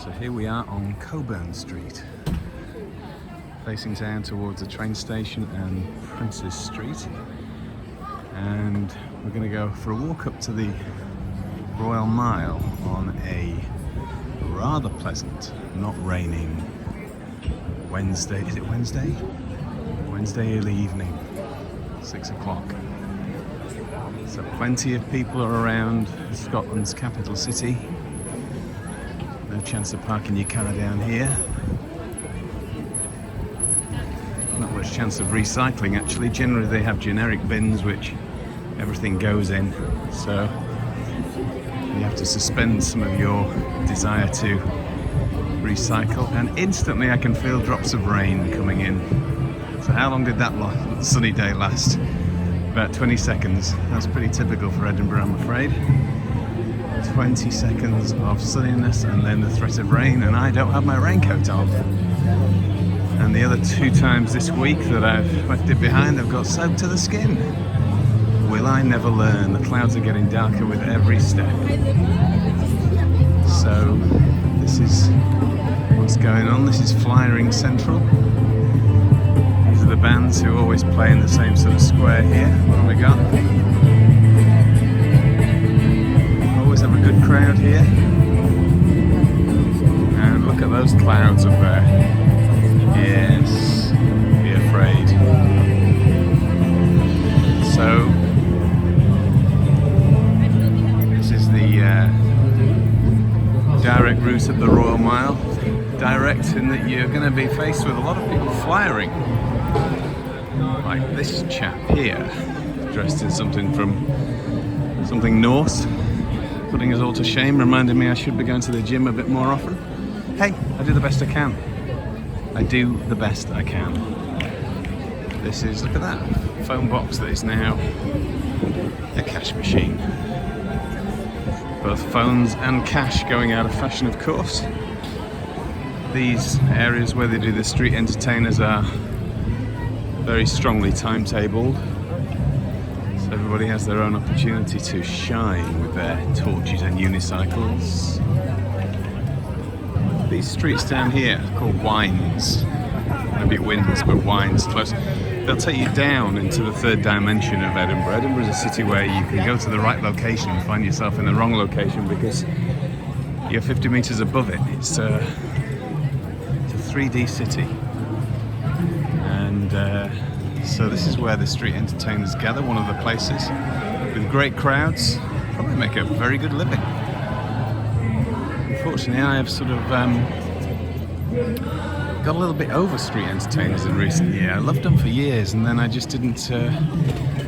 So here we are on Coburn Street, facing down towards the train station and Princes Street, and we're going to go for a walk up to the Royal Mile on a rather pleasant, not raining Wednesday. Is it Wednesday? Wednesday early evening, 6 o'clock. So plenty of people are around Scotland's capital city. No chance of parking your car down here. Not much chance of recycling actually. Generally they have generic bins which everything goes in, so you have to suspend some of your desire to recycle. And instantly I can feel drops of rain coming in. So how long did that sunny day last? About 20 seconds. That's pretty typical for Edinburgh, I'm afraid. 20 seconds of sunniness and then the threat of rain, and I don't have my raincoat on. And the other 2 times this week that I've left it behind, I've got soaked to the skin. Will I never learn? The clouds are getting darker with every step. So this is what's going on. This is Flyering Central. These are the bands who always play in the same sort of square here. What have we got? Always have a good crowd here. And look at those clouds up there. Yes, be afraid. So this is the direct route of the Royal Mile. Direct in that you're going to be faced with a lot of people flying. Like this chap here, dressed in something Norse, putting us all to shame, reminding me I should be going to the gym a bit more often. Hey, I do the best I can. I do the best I can. This is, look at that, phone box that is now a cash machine. Both phones and cash going out of fashion, of course. These areas where they do the street entertainers are very strongly timetabled. So everybody has their own opportunity to shine with their torches and unicycles. These streets down here are called wines. Maybe it wins, but wines close. They'll take you down into the third dimension of Edinburgh. Edinburgh is a city where you can go to the right location and find yourself in the wrong location because you're 50 metres above it. It's a 3D city. And so this is where the street entertainers gather, one of the places, with great crowds. Probably make a very good living. Unfortunately, I have sort of got a little bit over street entertainers in recent years. I loved them for years, and then I just didn't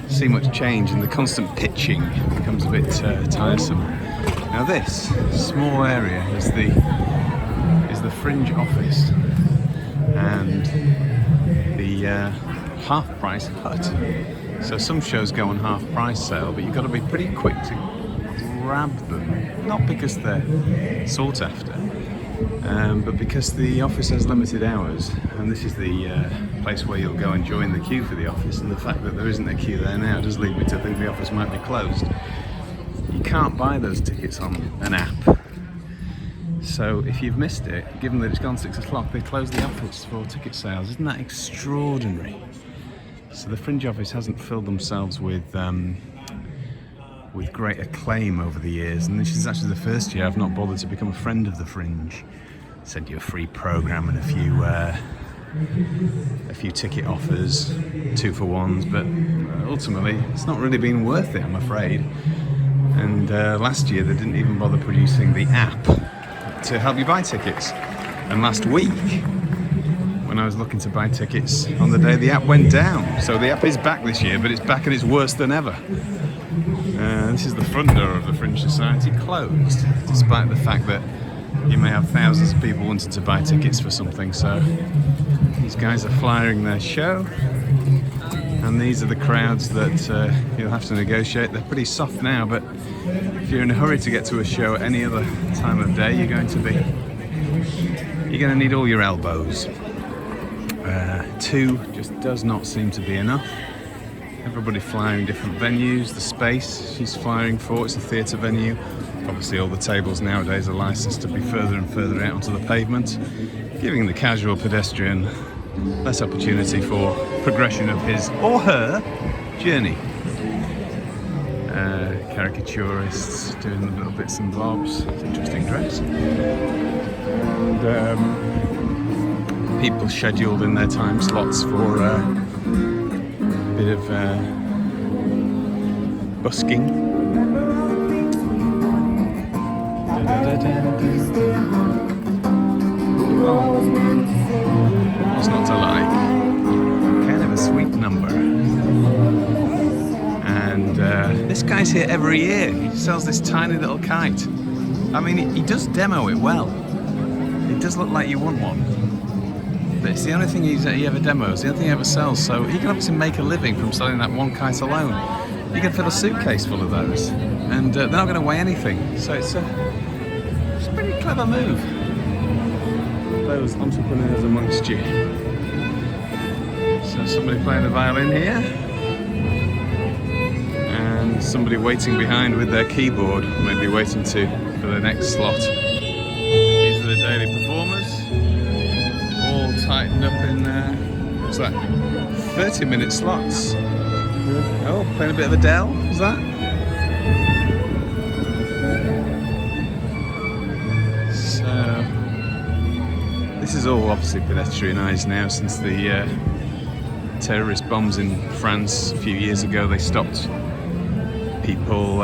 see much change, and the constant pitching becomes a bit tiresome. Now this small area is the Fringe office and the half-price hut. So some shows go on half-price sale, but you've got to be pretty quick to grab them. Not because they're sought after, but because the office has limited hours, and this is the place where you'll go and join the queue for the office, and the fact that there isn't a queue there now does lead me to think the office might be closed. You can't buy those tickets on an app. So if you've missed it, given that it's gone 6 o'clock, they close the office for ticket sales. Isn't that extraordinary? So the Fringe office hasn't filled themselves with great acclaim over the years, and this is actually the first year I've not bothered to become a friend of the Fringe. Sent you a free programme and a few ticket offers, 2-for-1s, but ultimately it's not really been worth it, I'm afraid. And last year they didn't even bother producing the app to help you buy tickets. And last week, when I was looking to buy tickets on the day, the app went down. So the app is back this year, but it's back and it's worse than ever. This is the front door of the Fringe Society, closed, despite the fact that you may have thousands of people wanting to buy tickets for something. So these guys are flying their show, and these are the crowds that you'll have to negotiate. They're pretty soft now, but if you're in a hurry to get to a show at any other time of day, you're going to need all your elbows. 2 just does not seem to be enough. Everybody flying different venues. The space she's flying for, it's a theatre venue. Obviously all the tables nowadays are licensed to be further and further out onto the pavement, giving the casual pedestrian less opportunity for progression of his or her journey. Caricaturists doing the little bits and bobs. It's an interesting dress. And people scheduled in their time slots for a bit of busking. What's not to like? Kind of a sweet number. And this guy's here every year. He sells this tiny little kite. I mean, he does demo it well. It does look like you want one. But it's the only thing he ever demos, the only thing he ever sells. So he can obviously make a living from selling that one kite alone. You can fill a suitcase full of those. And they're not going to weigh anything. So it's a pretty clever move. Those entrepreneurs amongst you. So somebody playing the violin here. And somebody waiting behind with their keyboard, maybe waiting for the next slot. These are the daily performers. All tightened up in what's that? 30-minute slots. Oh, playing a bit of Adele, is that? So, this is all obviously pedestrianised now since the terrorist bombs in France a few years ago. They stopped people,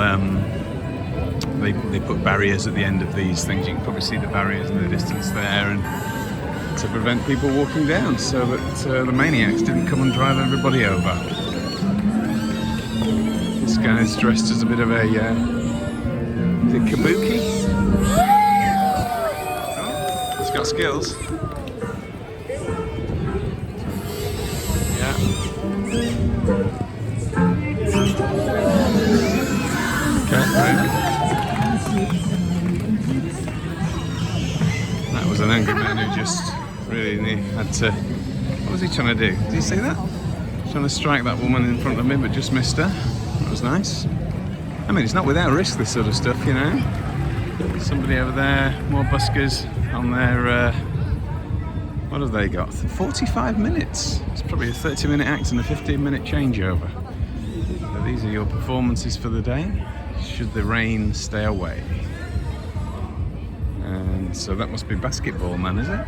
they put barriers at the end of these things. You can probably see the barriers in the distance there, and to prevent people walking down so that the maniacs didn't come and drive everybody over. This guy's dressed as a bit of a is it kabuki? Oh, he's got skills. Yeah. Okay, right. That was an angry man who just really had to. What was he trying to do? Did you see that? Trying to strike that woman in front of me, but just missed her. That was nice. I mean, it's not without risk, this sort of stuff, you know. Somebody over there, more buskers on their. What have they got? 45 minutes. It's probably a 30-minute act and a 15-minute changeover. So these are your performances for the day. Should the rain stay away. And so that must be Basketball Man, is it?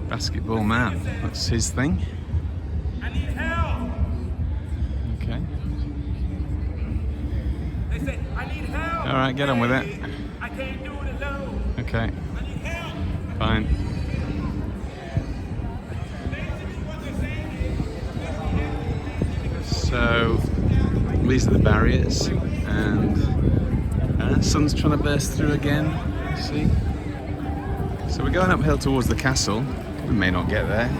Basketball Man, that's his thing. Okay. Alright, get on with it. I can't do it alone. Okay. Fine. So these are the barriers, and sun's trying to burst through again. See? So we're going uphill towards the castle. We may not get there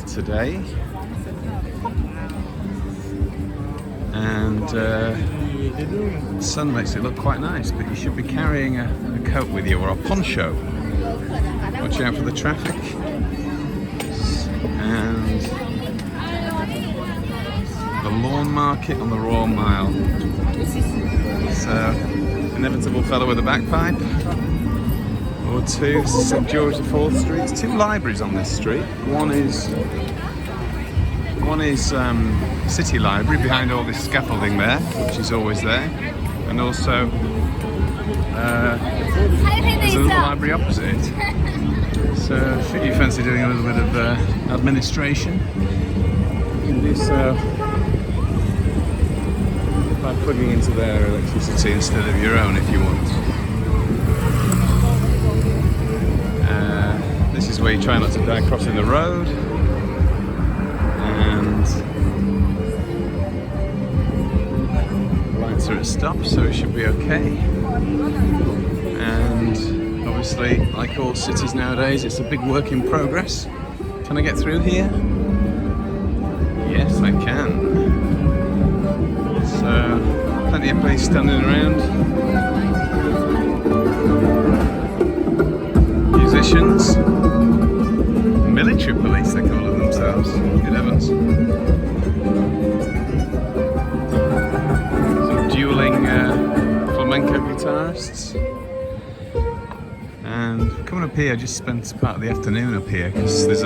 today. And the sun makes it look quite nice, but you should be carrying a coat with you or a poncho. Watch out for the traffic. And the lawn market on the Royal Mile. So, inevitable fellow with a bagpipe. Or two, St George IV Street. There's two libraries on this street. One is City Library behind all this scaffolding there, which is always there, and also there's another library opposite it. So should you fancy doing a little bit of administration, you can do so by plugging into their electricity instead of your own if you want. This is where you try not to die crossing the road, and lights are at stop, so it should be okay. And obviously, like all cities nowadays, it's a big work in progress. Can I get through here? Yes, I can. So, plenty of police standing around. Musicians. Military police, they call it themselves. Good heavens. Some dual guitarists. And coming up here, I just spent part of the afternoon up here because there's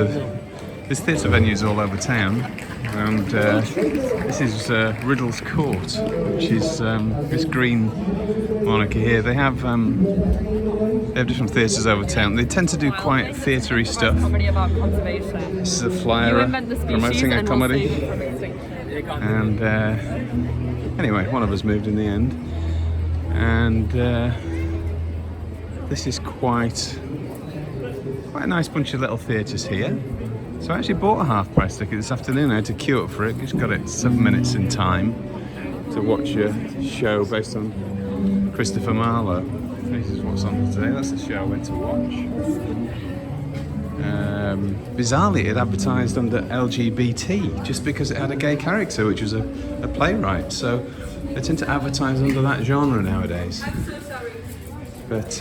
theatre venues all over town, and this is Riddle's Court, which is this green monarchy here. They have different theatres over town. They tend to do quite theatre-y stuff. Comedy about conservation. This is a flyer promoting a comedy. And anyway, one of us moved in the end, and this is quite a nice bunch of little theatres here. So I actually bought a half-price ticket this afternoon. I had to queue up for it. Just got it 7 minutes in time to watch a show based on Christopher Marlowe. This is what's on today. That's the show I went to watch. Bizarrely, it advertised under LGBT just because it had a gay character, which was a playwright. So they tend to advertise under that genre nowadays. But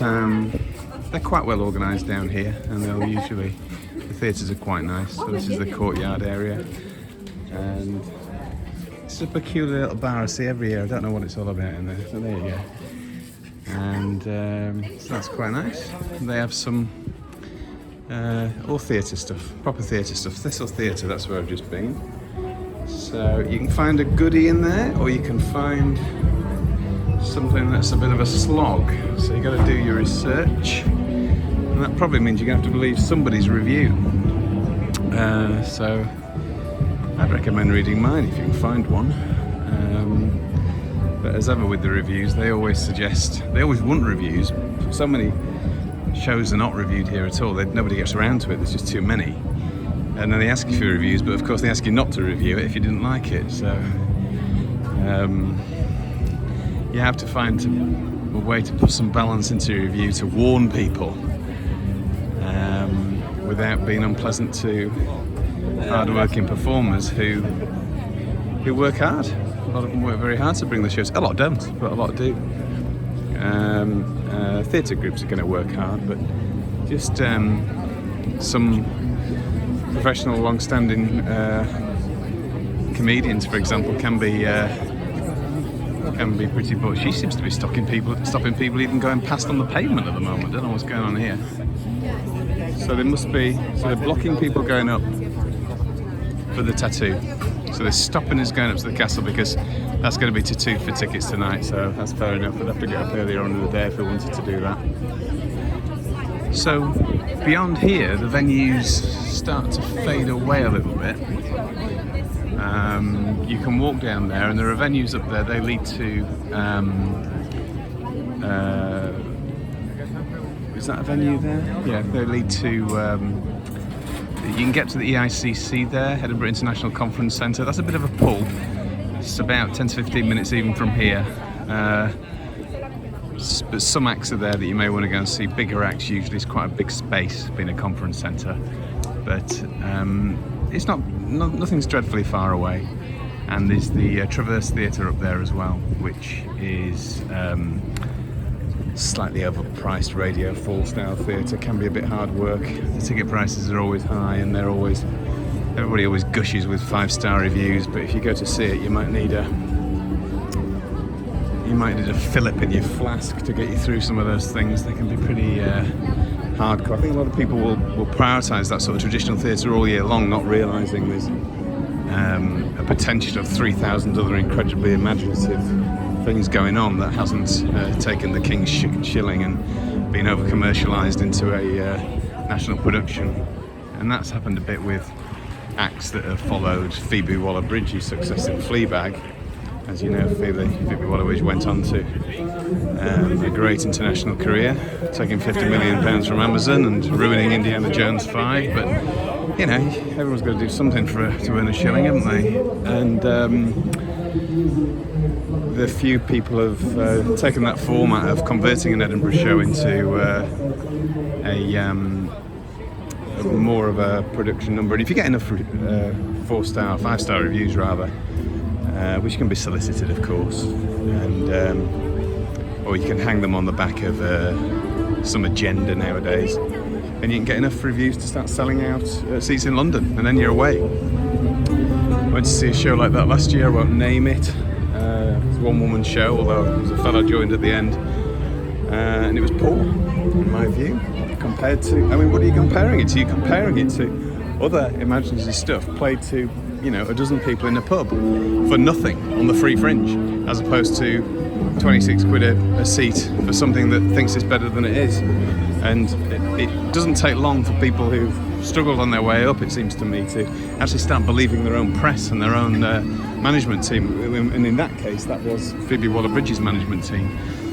they're quite well organised down here, and they'll usually, the theatres are quite nice. So this is the courtyard area, and it's a peculiar little bar I see every year. I don't know what it's all about in there. So there you go. And so that's quite nice. They have some all theatre stuff, proper theatre stuff. Thistle Theatre, that's where I've just been. So you can find a goodie in there, or you can find something that's a bit of a slog. So you got to do your research, and that probably means you're going to have to believe somebody's review. So I'd recommend reading mine if you can find one. But as ever with the reviews, they always want reviews. So many shows are not reviewed here at all. Nobody gets around to it. There's just too many. And then they ask you for reviews, but of course they ask you not to review it if you didn't like it. So you have to find a way to put some balance into your review to warn people without being unpleasant to hard-working performers who work hard. A lot of them work very hard to bring the shows. A lot don't, but a lot do. Theatre groups are going to work hard, but just some professional, long-standing comedians, for example, can be pretty. But she seems to be stopping people even going past on the pavement at the moment. Don't know what's going on here. So they're blocking people going up for the tattoo. So they're stopping us going up to the castle because that's going to be tattooed for tickets tonight. So that's fair enough. We'd have to get up earlier on in the day if we wanted to do that. So beyond here, the venues start to fade away a little bit. You can walk down there, and there are venues up there. They lead to. Is that a venue there? Yeah, they lead to. You can get to the EICC there, Edinburgh International Conference Centre. That's a bit of a pull. It's about 10 to 15 minutes even from here. But some acts are there that you may want to go and see. Bigger acts usually. It's quite a big space, being a conference centre. But it's nothing's dreadfully far away. And there's the Traverse Theatre up there as well, which is slightly overpriced Radio 4-style theatre. Can be a bit hard work. The ticket prices are always high, and everybody always gushes with 5-star reviews. But if you go to see it, you might need a fillip in your flask to get you through some of those things. They can be pretty hardcore. I think a lot of people will prioritise that sort of traditional theatre all year long, not realising there's a potential of 3,000 other incredibly imaginative things going on that hasn't taken the king's shilling and been over-commercialised into a national production. And that's happened a bit with acts that have followed Phoebe Waller-Bridge's success in Fleabag. As you know, Phoebe Waller-Bridge went on to a great international career, taking £50 million from Amazon and ruining Indiana Jones 5. But you know, everyone's got to do something to earn a shilling, haven't they? And the few people have taken that format of converting an Edinburgh show into more of a production number. And if you get enough 4-star, 5-star reviews rather, which can be solicited, of course, and or you can hang them on the back of some agenda nowadays, and you can get enough reviews to start selling out seats in London, and then you're away. I went to see a show like that last year. I won't name it. It's a one-woman show, although there was a fellow joined at the end and it was poor, in my view, compared to, I mean, what are you comparing it to? You're comparing it to other imaginative stuff played to, you know, a dozen people in a pub for nothing on the free Fringe, as opposed to 26 quid a seat for something that thinks it's better than it is. And it doesn't take long for people who've struggled on their way up, it seems to me, to actually start believing their own press and their own management team. And in that case, that was Phoebe Waller-Bridge's management team.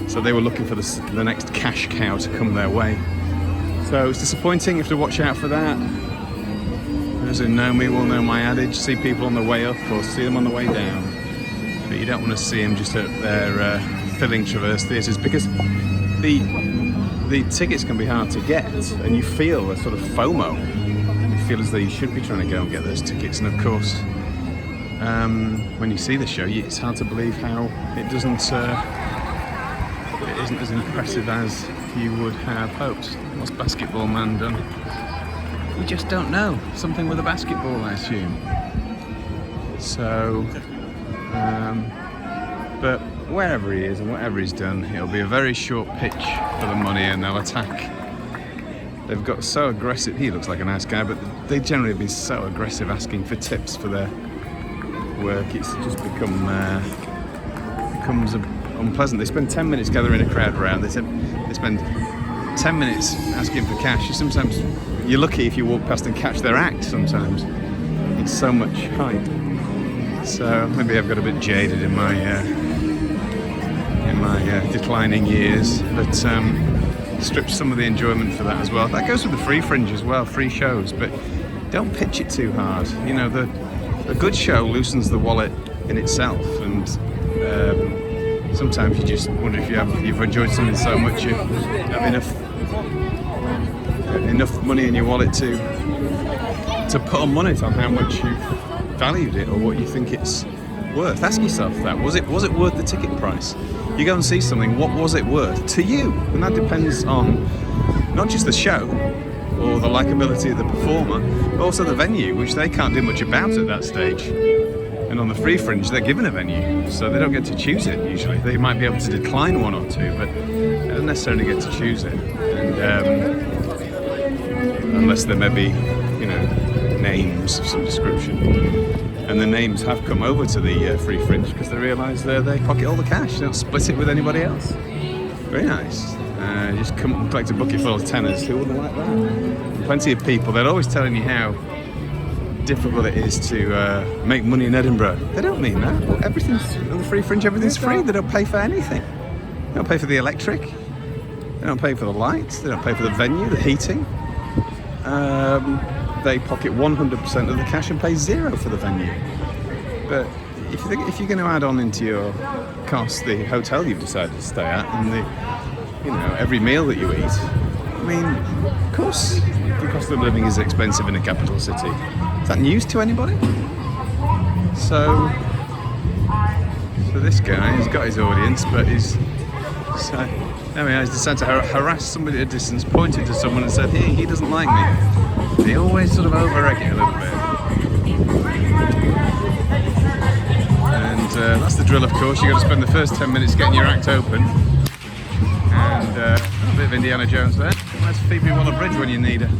So they were looking for the next cash cow to come their way. So it's disappointing. You have to watch out for that. Those who know me will know my adage: see people on the way up or see them on the way down. But you don't want to see them just at their filling Traverse theatres, because the tickets can be hard to get, and you feel a sort of FOMO. You feel as though you should be trying to go and get those tickets. And of course, when you see the show, it's hard to believe how it isn't as impressive as you would have hoped. What's Basketball Man done? You just don't know. Something with a basketball, I assume. So, but wherever he is and whatever he's done, it'll be a very short pitch for the money, and they'll attack. They've got so aggressive. He looks like a nice guy, but they generally have been so aggressive asking for tips for their work. It's just becomes unpleasant. They spend 10 minutes gathering a crowd around. They spend 10 minutes asking for cash. Sometimes you're lucky if you walk past and catch their act. Sometimes it's so much hype. So maybe I've got a bit jaded in my declining years, but stripped some of the enjoyment for that as well. That goes with the free Fringe as well, free shows, but don't pitch it too hard. You know, a good show loosens the wallet in itself, and sometimes you just wonder if you've enjoyed something so much you have enough money in your wallet to put a money on how much you've valued it or what you think it's worth. Ask yourself that. Was it worth the ticket price? You go and see something, what was it worth to you? And that depends on not just the show or the likability of the performer, but also the venue, which they can't do much about at that stage. And on the free Fringe, they're given a venue, so they don't get to choose it usually. They might be able to decline one or two, but they don't necessarily get to choose it. And unless there may be, you know, names of some description. And the names have come over to the free Fringe because they realise they pocket all the cash. They don't split it with anybody else. Very nice. Just come and collect a bucket full of tenors. Who wouldn't like that? Plenty of people. They're always telling you how difficult it is to make money in Edinburgh. They don't mean that. Everything's on the free Fringe. Everything's free. They don't pay for anything. They don't pay for the electric. They don't pay for the lights. They don't pay for the venue, the heating. They pocket 100% of the cash and pay zero for the venue. But if you're going to add on into your cost the hotel you've decided to stay at and every meal that you eat, I mean, of course the cost of living is expensive in a capital city. Is that news to anybody? So this guy has got his audience, but he's decided to harass somebody at a distance, pointed to someone and said, he doesn't like me. They always sort of over-egg it a little bit. And that's the drill, of course. You've got to spend the first 10 minutes getting your act open. And a bit of Indiana Jones there. That's Phoebe Waller-Bridge when you need her.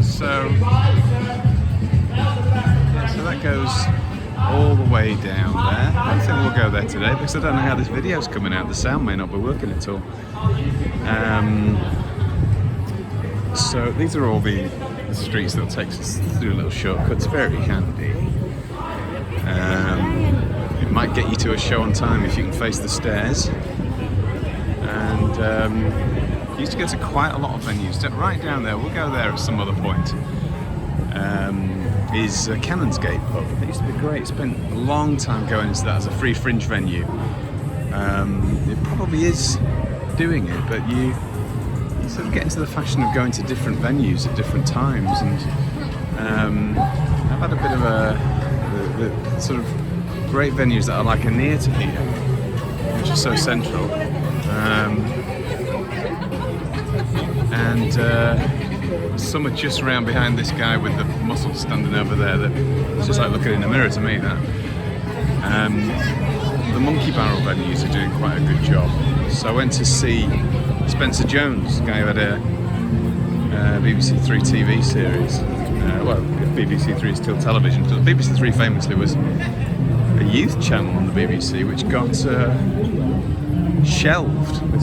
So that goes all the way down there. I don't think we'll go there today because I don't know how this video's coming out. The sound may not be working at all. So these are all the streets that take us through little shortcuts. Very handy. It might get you to a show on time if you can face the stairs. And you used to go to quite a lot of venues. Right down there, we'll go there at some other point. Is Canonsgate pub. It used to be great. Spent a long time going into that as a free Fringe venue. It probably is doing it, but you sort of get into the fashion of going to different venues at different times, and I've had a bit of the sort of great venues that are like a near to here, which is so central, and some are just around behind this guy with the muscles standing over there. That it's just like looking in the mirror to me. That the Monkey Barrel venues are doing quite a good job. So I went to see Spencer Jones, the guy who had a BBC Three TV series. Well, BBC Three is still television. But BBC Three famously was a youth channel on the BBC, which got shelved. They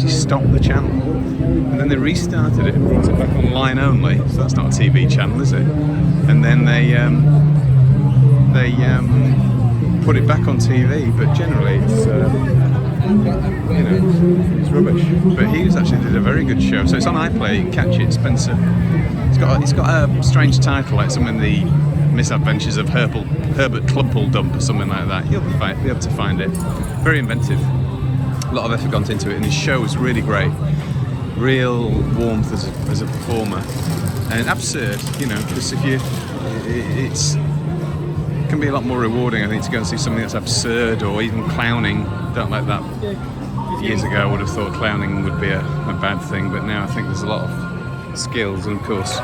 stopped the channel, and then they restarted it and brought it back online only. So that's not a TV channel, is it? And then they put it back on TV, but generally it's it's rubbish. But he actually did a very good show. So it's on iPlayer. You can catch it. Spencer. It's got a strange title, like some of the misadventures of Herbert Klumpeldump or something like that. You'll be able to find it. Very inventive. A lot of effort gone into it, and his show was really great. Real warmth as a performer, and absurd, because it can be a lot more rewarding, I think, to go and see something that's absurd or even clowning. Don't like that. Years ago, I would have thought clowning would be a bad thing, but now I think there's a lot of skills, and of course,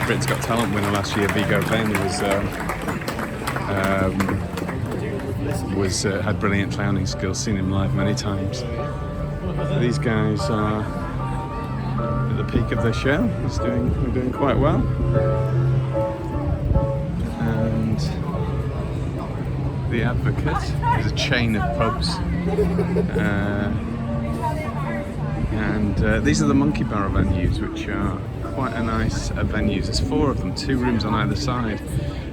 Britain's Got Talent winner last year, Viggo Venn, had brilliant clowning skills. Seen him live many times. These guys are at the peak of their show. They're doing quite well. And the Advocate is a chain of pubs. And these are the Monkey Barrel venues, which are quite a nice venues. There's 4 of them, 2 rooms on either side.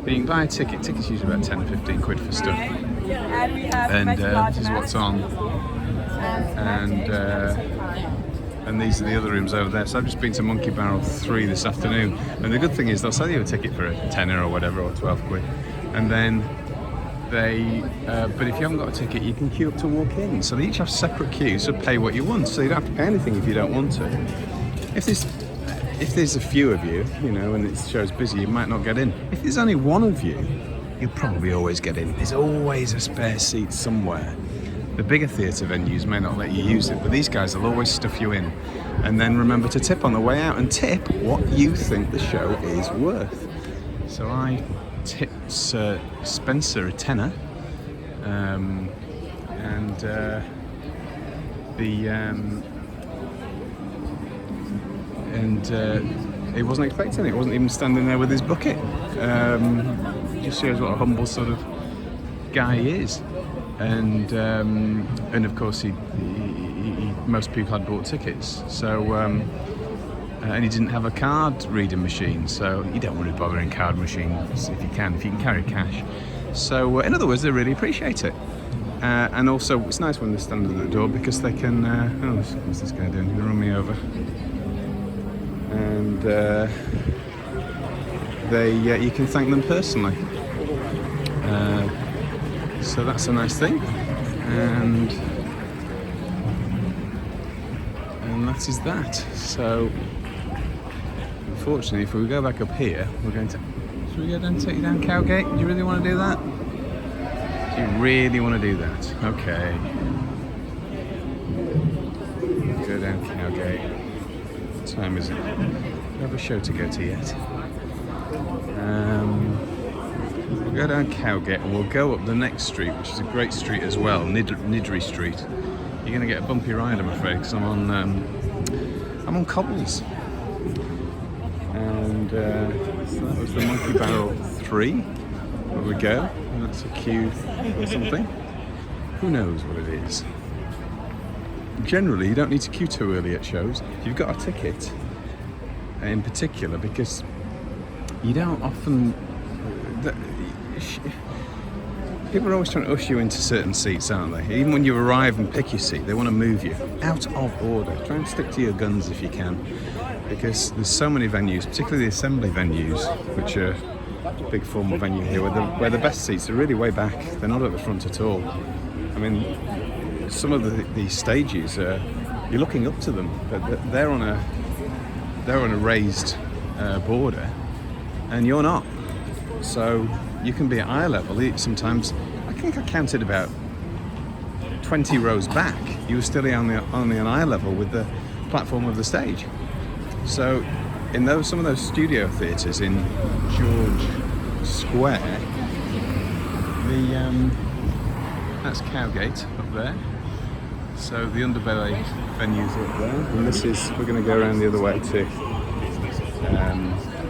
You can buy a ticket. Tickets usually about 10 or 15 quid for stuff. And this is what's on. And these are the other rooms over there. So I've just been to Monkey Barrel 3 this afternoon. And the good thing is they'll sell you a ticket for a tenner or whatever, or 12 quid. And then but if you haven't got a ticket, you can queue up to walk in. So they each have separate queues, so pay what you want. So you don't have to pay anything if you don't want to. If there's a few of you, and the show's busy, you might not get in. If there's only one of you, you'll probably always get in. There's always a spare seat somewhere. The bigger theatre venues may not let you use it, but these guys will always stuff you in. And then remember to tip on the way out, and tip what you think the show is worth. So I tipped Spencer a tenner, he wasn't expecting it. He wasn't even standing there with his bucket. Just shows what a humble sort of guy he is. And of course, most people had bought tickets. So and he didn't have a card reading machine. So you don't want to bother in card machines if you can carry cash. So in other words, they really appreciate it. And also, it's nice when they stand at the door because they can. What's this guy doing? He's gonna run me over. And you can thank them personally. So that's a nice thing. And that is that. So unfortunately, if we go back up here, we're going to. Should we go down, take you down Cowgate? Do you really want to do that? Do you really want to do that? Okay. Go down Cowgate. What time is it? We have a show to go to yet. We'll go down Cowgate and we'll go up the next street, which is a great street as well, Nidri Street. You're going to get a bumpy ride, I'm afraid, because I'm on cobbles. And so that was the Monkey Barrel 3. There we go. And that's a queue or something. Who knows what it is? Generally, you don't need to queue too early at shows. If you've got a ticket, in particular, because you don't often. People are always trying to usher you into certain seats, aren't they? Even when you arrive and pick your seat, they want to move you out of order. Try and stick to your guns if you can, because there's so many venues, particularly the assembly venues, which are a big formal venue here, where the best seats are really way back. They're not at the front at all. I mean, some of the stages, you're looking up to them. They're on a raised border, and you're not. So you can be at eye level. Sometimes, I think I counted about 20 rows back. You were still only on eye level with the platform of the stage. So in some of those studio theatres in George Square, That's Cowgate up there. So the underbelly venues up there, and this is, we're going to go around the other way to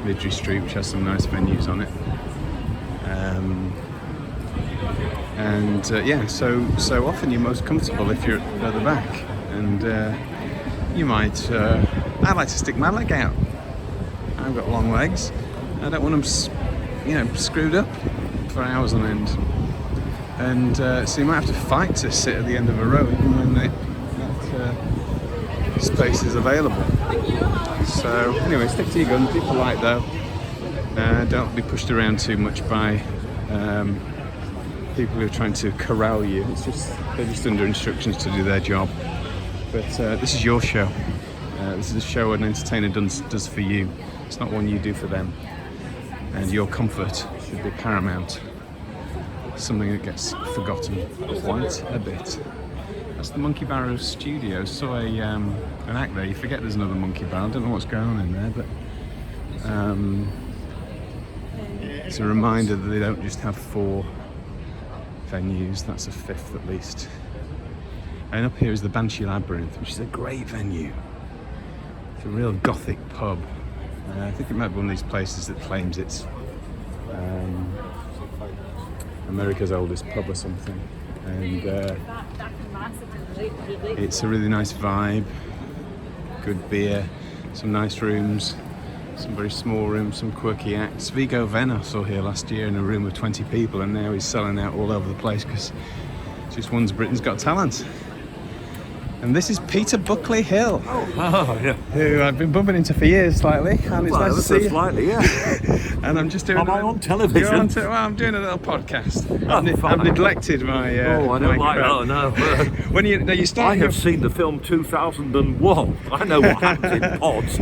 Midry Street, which has some nice venues on it. Yeah, so often you're most comfortable if you're at the back, and you might. I like to stick my leg out. I've got long legs. I don't want them, screwed up for hours on end. And so you might have to fight to sit at the end of a row even when that space is available. So anyway, stick to your guns, be polite though. Don't be pushed around too much by people who are trying to corral you. They're just under instructions to do their job. But this is your show. This is a show an entertainer does for you. It's not one you do for them. And your comfort should be paramount. Something that gets forgotten quite a bit. That's the Monkey Barrow studio. Saw an act there. You forget there's another Monkey Barrow. I don't know what's going on in there, but it's a reminder that they don't just have 4 venues. That's a 5th at least. And up here is the Banshee Labyrinth, which is a great venue. It's a real gothic pub. I think it might be one of these places that claims it's America's oldest pub or something, and it's a really nice vibe, good beer, some nice rooms, some very small rooms, some quirky acts. Vigo Venner saw here last year in a room of 20 people, and now he's selling out all over the place because just won Britain's Got Talent. And this is Peter Buckley Hill, yeah. who I've been bumping into for years slightly, and it's nice to see you. Slightly, yeah. And I'm just doing. Am I on television? I'm doing a little podcast. Oh, I've neglected my. I don't like that. Oh, no. When you start. I have seen the film 2001. I know what happens in pods.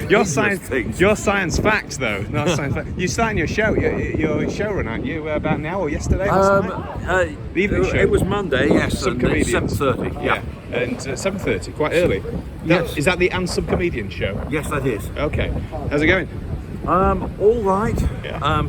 Your science facts, though. Not science facts. You're starting your show. Your showrun, aren't you? About now or yesterday? The evening show. It was Monday. Yes. Subcomedians. 7:30. Yeah. And 7:30, quite early. Yes. Is that the Unsubcomedian show? Yes, that is. Okay. How's it going? All right. Yeah.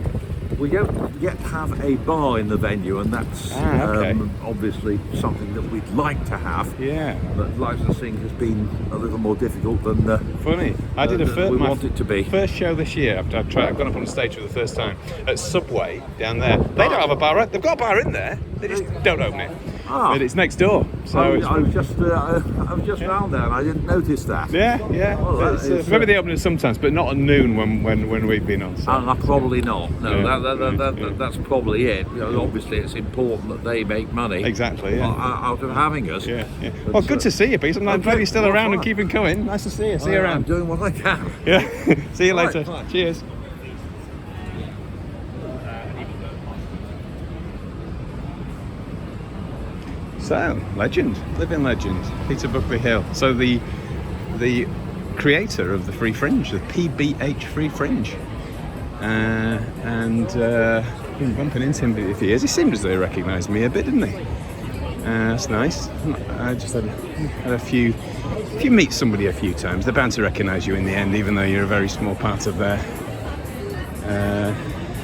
We don't yet have a bar in the venue, and that's okay. Obviously something that we'd like to have. Yeah. But licensing has been a little more difficult than funny. I did we want it to be. First show this year. I've gone up on stage for the first time at Subway down there. They don't have a bar. They've got a bar in there. They just don't open it. But it's next door. So I was just round there and I didn't notice that. Yeah. Well, maybe they open it sometimes, but not at noon when we've been on. So. Probably not. No, Yeah. that's probably it. Obviously, it's important that they make money. Exactly. Yeah. Out of having us. Yeah. Well, good to see you, Pete. I'm glad you're still around and keeping coming. Nice to see you. See you around. I'm doing what I can. Yeah. See you later. Right. Cheers. So, living legend, Peter Buckley Hill. So the creator of the Free Fringe, the PBH Free Fringe. I've been bumping into him for years. He seemed as though he recognised me a bit, didn't he? That's nice. I just had a few. If you meet somebody a few times, they're bound to recognise you in the end, even though you're a very small part of their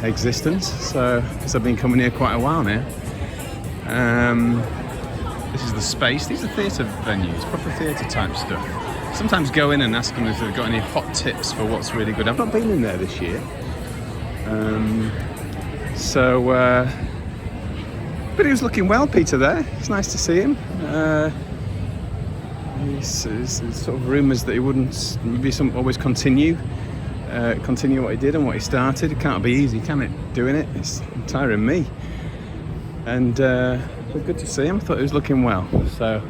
existence. So, because I've been coming here quite a while now. This is the space. These are theatre venues, proper theatre type stuff. Sometimes go in and ask them if they've got any hot tips for what's really good. I've not been in there this year. But he was looking well, Peter, there. It's nice to see him. There's sort of rumours that he wouldn't maybe always continue what he did and what he started. It can't be easy, can it, doing it? It's tiring me. And but good to see him. I thought he was looking well. So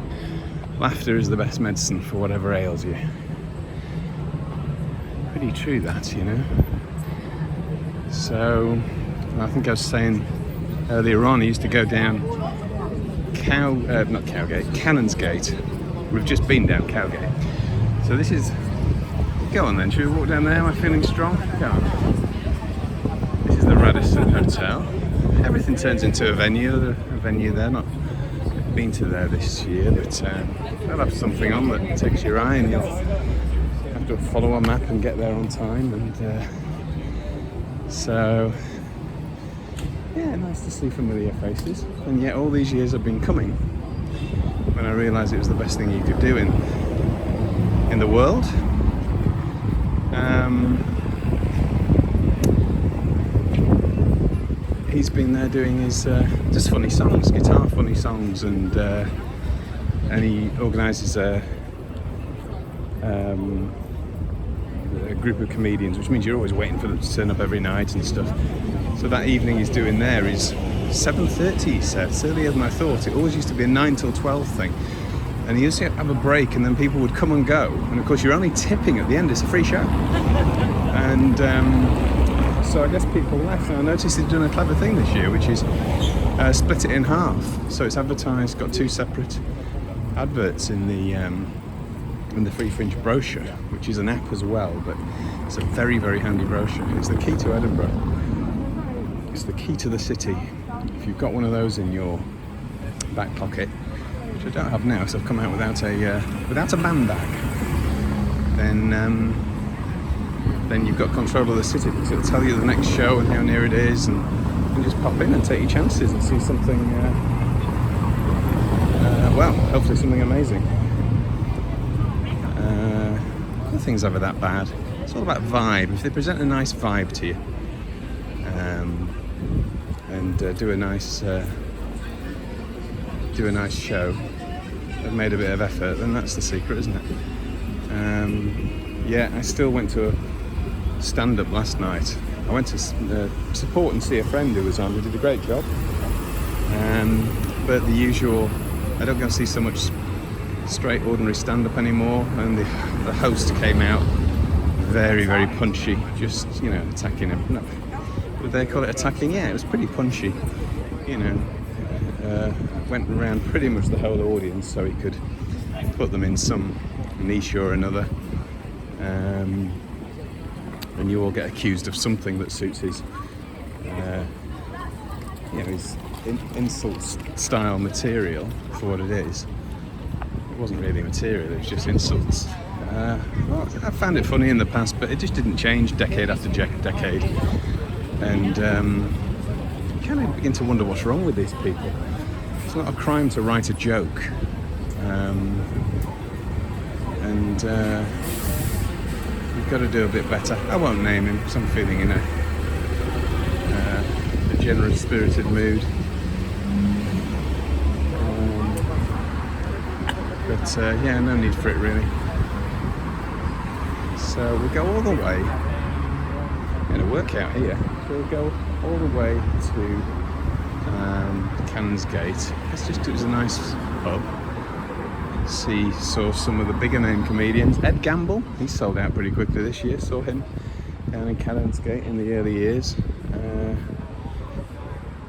laughter is the best medicine for whatever ails you. Pretty true that, you know. So I think I was saying earlier on, I used to go down Canonsgate. We've just been down Cowgate. So this is, go on then, should we walk down there? Am I feeling strong? Go on. This is the Radisson Hotel. Everything turns into a venue there. Not been to there this year, but they'll have something on that takes your eye and you'll have to follow a map and get there on time. And so yeah, nice to see familiar faces. And yet all these years I've been coming when I realised it was the best thing you could do in the world. He's been there doing his just funny songs, guitar funny songs, and he organises a group of comedians, which means you're always waiting for them to turn up every night and stuff. So that evening he's doing there is 7:30, he said. It's earlier than I thought. It always used to be a 9 till 12 thing. And he used to have a break, and then people would come and go. And of course you're only tipping at the end, it's a free show. And so I guess people left. And I noticed he'd done a clever thing this year, which is split it in half. So it's advertised, got 2 separate adverts in the Free Fringe brochure, which is an app as well, but it's a very, very handy brochure. It's the key to Edinburgh. It's the key to the city. If you've got one of those in your back pocket, which I don't have now, so I've come out without a band bag, then you've got control of the city, because it'll tell you the next show and how near it is, and you can just pop in and take your chances and see something, well, hopefully something amazing. Other things ever that bad. It's all about vibe. If they present a nice vibe to you, and do a nice show, they've made a bit of effort, then that's the secret, isn't it? Yeah, I still went to a stand-up last night. I went to support and see a friend who was on, who did a great job. But the usual, I don't go and see so much straight ordinary stand-up anymore, and the host came out very, very punchy, just, you know, attacking him. No, would they call it attacking? Yeah, it was pretty punchy, you know. Went around pretty much the whole audience so he could put them in some niche or another, and you all get accused of something that suits his you know, his insult style material for what it is. It wasn't really material, it was just insults. Well, I found it funny in the past, but it just didn't change decade after decade. And you kind of begin to wonder what's wrong with these people. It's not a crime to write a joke. And we've got to do a bit better. I won't name him, because I'm feeling in a generous, spirited mood. But yeah, no need for it really. So we'll go all the way. I'm going to work out here. So we'll go all the way to Canonsgate. It was a nice pub. Saw some of the bigger name comedians. Ed Gamble, he sold out pretty quickly this year. Saw him down in Canonsgate in the early years.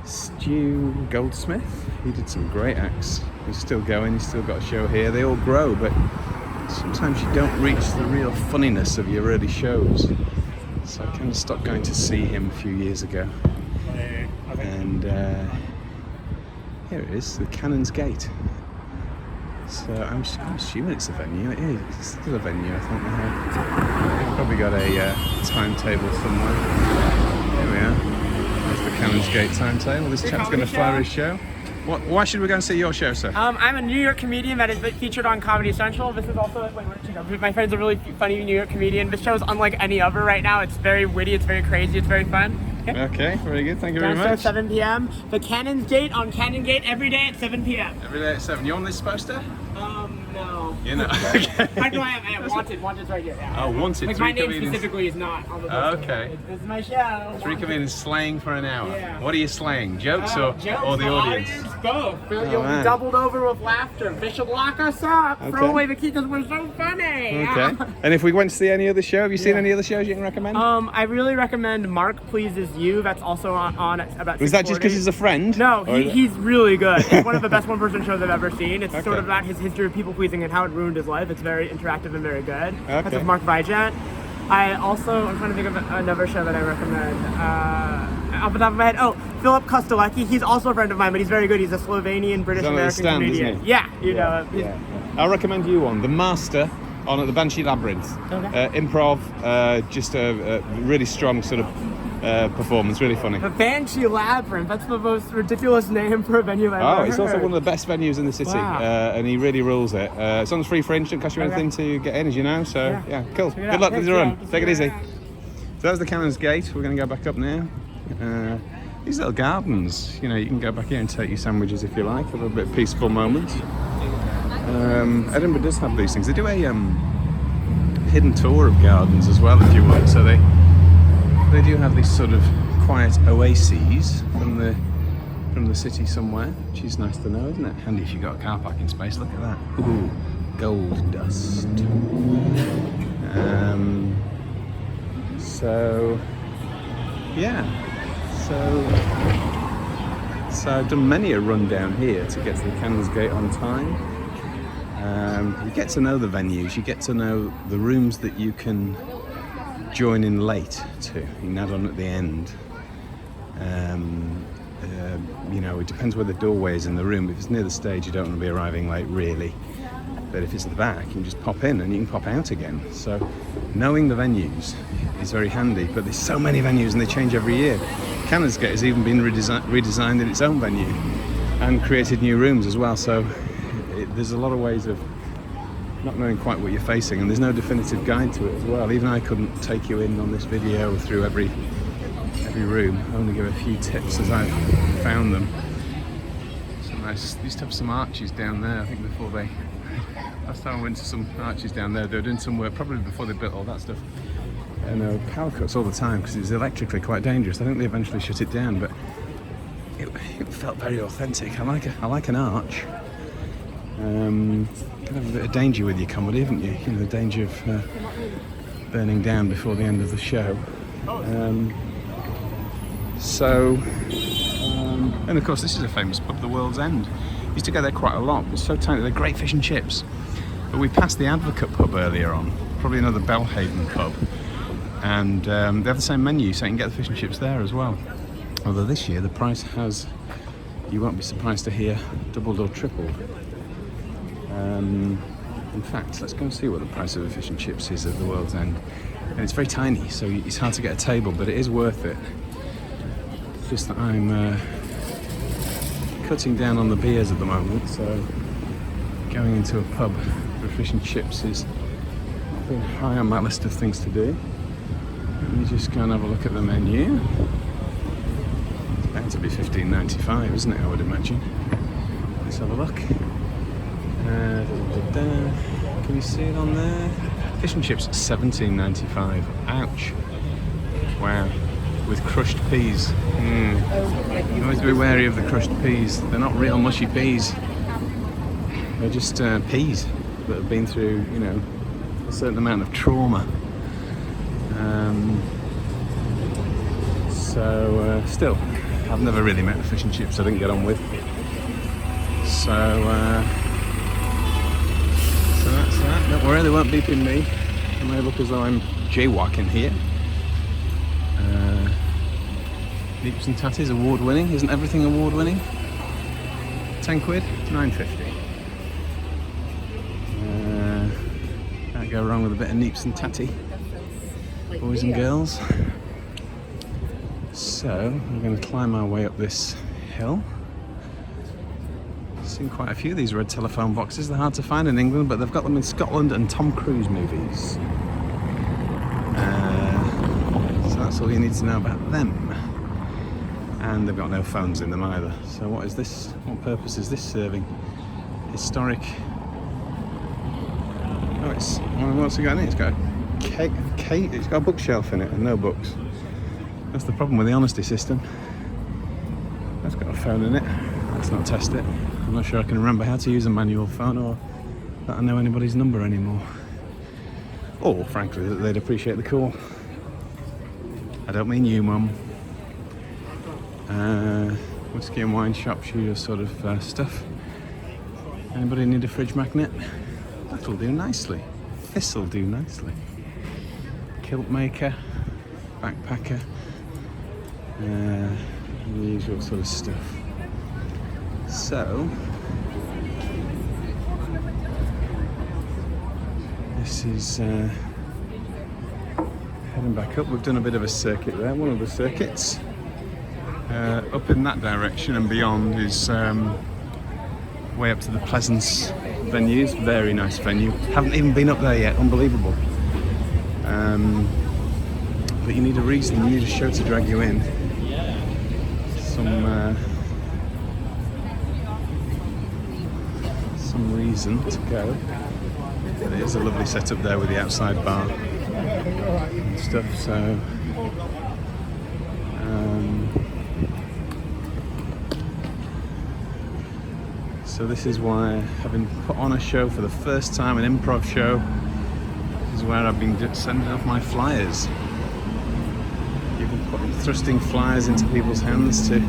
Stu Goldsmith, he did some great acts. He's still going, he's still got a show here. They all grow, but sometimes you don't reach the real funniness of your early shows. So I kind of stopped going to see him a few years ago. And here it is, the Canonsgate. So I'm assuming it's a venue. It is, it's still a venue, I think. They've probably got a timetable somewhere. Here we are. There's the Canonsgate timetable. This chap's going to fire his show. Why should we go and see your show, sir? I'm a New York comedian that is featured on Comedy Central. This is also, my friend's a really funny New York comedian. This show is unlike any other right now. It's very witty, it's very crazy, it's very fun. Okay, very good. Thank you very Downstairs, much. 7 p.m. The Canonsgate on Canongate every day at 7 p.m. Every day at 7. You on this poster? No. You're not. Okay. I know I am. Wanted's right here. Yeah. Oh, Wanted. Like my name specifically is not on the poster. Okay. This is my show. 3 comedians slaying for an hour. Yeah. What are you slaying? Jokes or the audience? Both. You'll man. be doubled over with laughter. They should lock us up. Okay. Throw away the key because we're so funny. Okay. And if we went to see any other show, have you seen any other shows you can recommend? I really recommend Mark Pleases You. That's also on at about 6:40. Was that just because he's a friend? No, Or is it- he's really good. It's one of the best one-person shows I've ever seen. It's Okay. sort of about his history of people-pleasing and how it ruined his life. It's very interactive and very good. That's Okay. with Mark Vijant. I'm trying to think of another show that I recommend. Off the top of my head, Philip Kostelecki. He's also a friend of mine, but he's very good. He's a Slovenian British on the American stand, comedian. isn't he? Yeah, you know. Yeah. I'll recommend you one. The Master on at the Banshee Labyrinth. Okay. Improv, just a really strong sort of performance. Really funny. The Banshee Labyrinth. That's the most ridiculous name for a venue I've ever Oh, it's also heard. one of the best venues in the city, Wow. and he really rules it. It's on the free Fringe, doesn't cost you anything to get in, as you know. So yeah, cool. it Good out. luck Thanks, with your yeah. run. Take it easy. So that's the Cannons Gate. We're going to go back up now. These little gardens, you know, you can go back here and take your sandwiches if you like. A little bit of peaceful moment. Edinburgh does have these things. They do a hidden tour of gardens as well, if you want. So they do have these sort of quiet oases from the city somewhere, which is nice to know, isn't it? Handy if you've got a car parking space. Look at that. Ooh, gold dust. So yeah. So I've done many a run down here to get to the Cannons Gate on time. You get to know the venues, you get to know the rooms that you can join in late to. You can add on at the end. You know, it depends where the doorway is in the room. If it's near the stage, you don't want to be arriving late, really. But if it's at the back, you can just pop in and you can pop out again. So knowing the venues is very handy, but there's so many venues and they change every year. Cannons Gate has even been redesigned in its own venue and created new rooms as well. So there's a lot of ways of not knowing quite what you're facing, and there's no definitive guide to it as well. Even I couldn't take you in on this video through every room. I only give a few tips as I've found them. So nice. They used to have some arches down there, I think, before they... Last time I went to some arches down there, they were doing some work probably before they built all that stuff. And power cuts all the time because it's electrically quite dangerous. I think they eventually shut it down, but it felt very authentic. I like an arch. You can have a bit of danger with your comedy, haven't you? You know, the danger of burning down before the end of the show. And of course, this is a famous pub, the World's End. Used to go there quite a lot. It's so tiny. They're great fish and chips. But we passed the Advocate pub earlier on, probably another Belhaven pub, and they have the same menu, so you can get the fish and chips there as well. Although this year the price has, you won't be surprised to hear, doubled or tripled. In fact, let's go and see what the price of the fish and chips is at the World's End. And it's very tiny, so it's hard to get a table, but it is worth it. It's just that I'm cutting down on the beers at the moment, so going into a pub for fish and chips is not high on my list of things to do. Let me just go and have a look at the menu. It's bound to be $15.95, isn't it, I would imagine. Let's have a look. Can you see it on there? Fish and chips $17.95. Ouch. Wow. With crushed peas. You always be wary of the crushed peas. They're not real mushy peas. They're just peas that have been through, you know, a certain amount of trauma. Still, I've never really met the fish and chips I didn't get on with. So that's that. Don't worry, they won't beep in me. It may look as though I'm jaywalking here. Neeps and Tatties, award winning. Isn't everything award winning? 10 quid, £9.50. Can't go wrong with a bit of Neeps and Tatty, boys and girls. So I'm going to climb our way up this hill. I've seen quite a few of these red telephone boxes. They're hard to find in England, but they've got them in Scotland and Tom Cruise movies. So that's all you need to know about them. And they've got no phones in them either. So what is this? What purpose is this serving? Historic. Oh, what's it got in it? It's got it's got a bookshelf in it and no books. That's the problem with the honesty system. That's got a phone in it. Let's not test it. I'm not sure I can remember how to use a manual phone or that I know anybody's number anymore. Or, frankly, that they'd appreciate the call. I don't mean you, Mum. Whiskey and wine shops, usual sort of stuff. Anybody need a fridge magnet? That'll do nicely. This'll do nicely. Kilt maker, backpacker, the usual sort of stuff. So, this is Heading back up, we've done a bit of a circuit there, one of the circuits. Up in that direction and beyond is way up to the Pleasance venues. Very nice venue. Haven't even been up there yet, unbelievable. But you need a reason, you need a show to drag you in. Some reason to go. But it is a lovely setup there with the outside bar and stuff, so this is why, having put on a show for the first time, an improv show, this is where I've been sending off my flyers. You've been thrusting flyers into people's hands to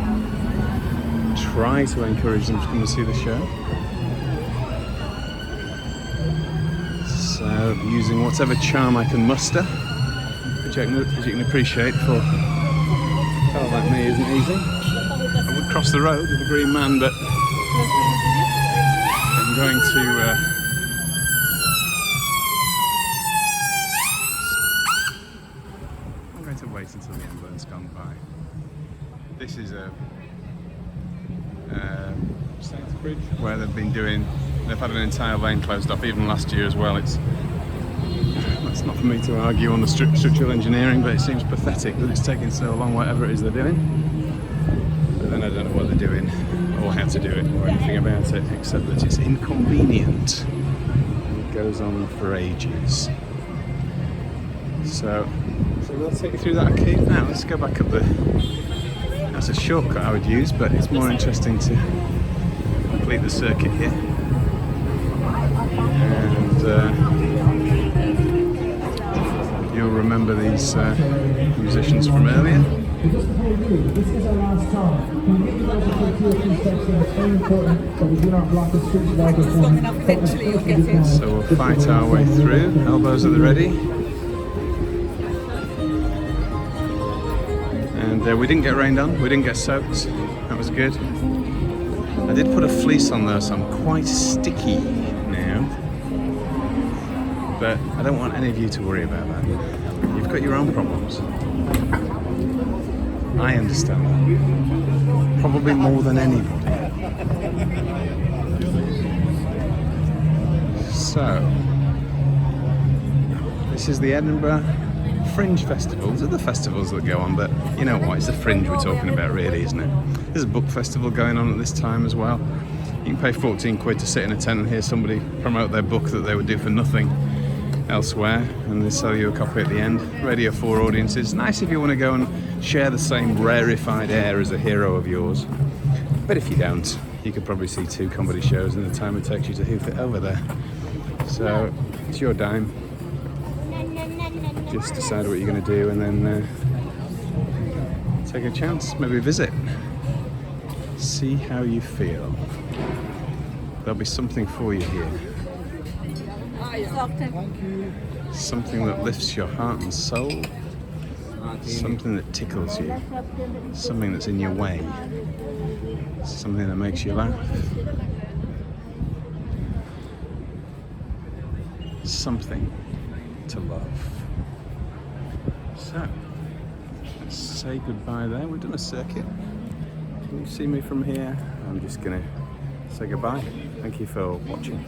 try to encourage them to come and see the show. So, using whatever charm I can muster, which you can appreciate for a fellow like me isn't easy. I would cross the road with a green man, but I'm going to wait until the ambulance's gone by. This is a Bridge where they've had an entire lane closed off, even last year as well. That's not for me to argue on the structural engineering, but it seems pathetic that it's taking so long, whatever it is they're doing. But then I don't know what they're doing or how to do it or anything about it, except that it's inconvenient. It goes on for ages. So we'll take you through that arcade now. Let's go back up that's a shortcut I would use, but it's more interesting to complete the circuit here. And you'll remember these musicians from earlier. This is our last time. Can you get you guys to take your section? It's very important that we do not block the streets of our So we'll fight our way through. Elbows at the ready. And we didn't get rained on, we didn't get soaked. That was good. I did put a fleece on though, so I'm quite sticky now. But I don't want any of you to worry about that. You've got your own problems. I understand that. Probably more than anybody. So, this is the Edinburgh Fringe Festival. There's other festivals that go on, but you know what? It's the Fringe we're talking about, really, isn't it? There's a book festival going on at this time as well. You can pay 14 quid to sit in a tent and hear somebody promote their book that they would do for nothing elsewhere, and they sell you a copy at the end. Radio 4 audiences. Nice if you want to go and share the same rarefied air as a hero of yours. But if you don't, you could probably see 2 comedy shows in the time it takes you to hoof it over there. So it's your dime. Just decide what you're going to do and then take a chance, maybe visit. See how you feel. There'll be something for you here. Something that lifts your heart and soul. Something that tickles you. Something that's in your way. Something that makes you laugh. Something to love. So, let's say goodbye there. We've done a circuit. Can you see me from here? I'm just gonna say goodbye. Thank you for watching.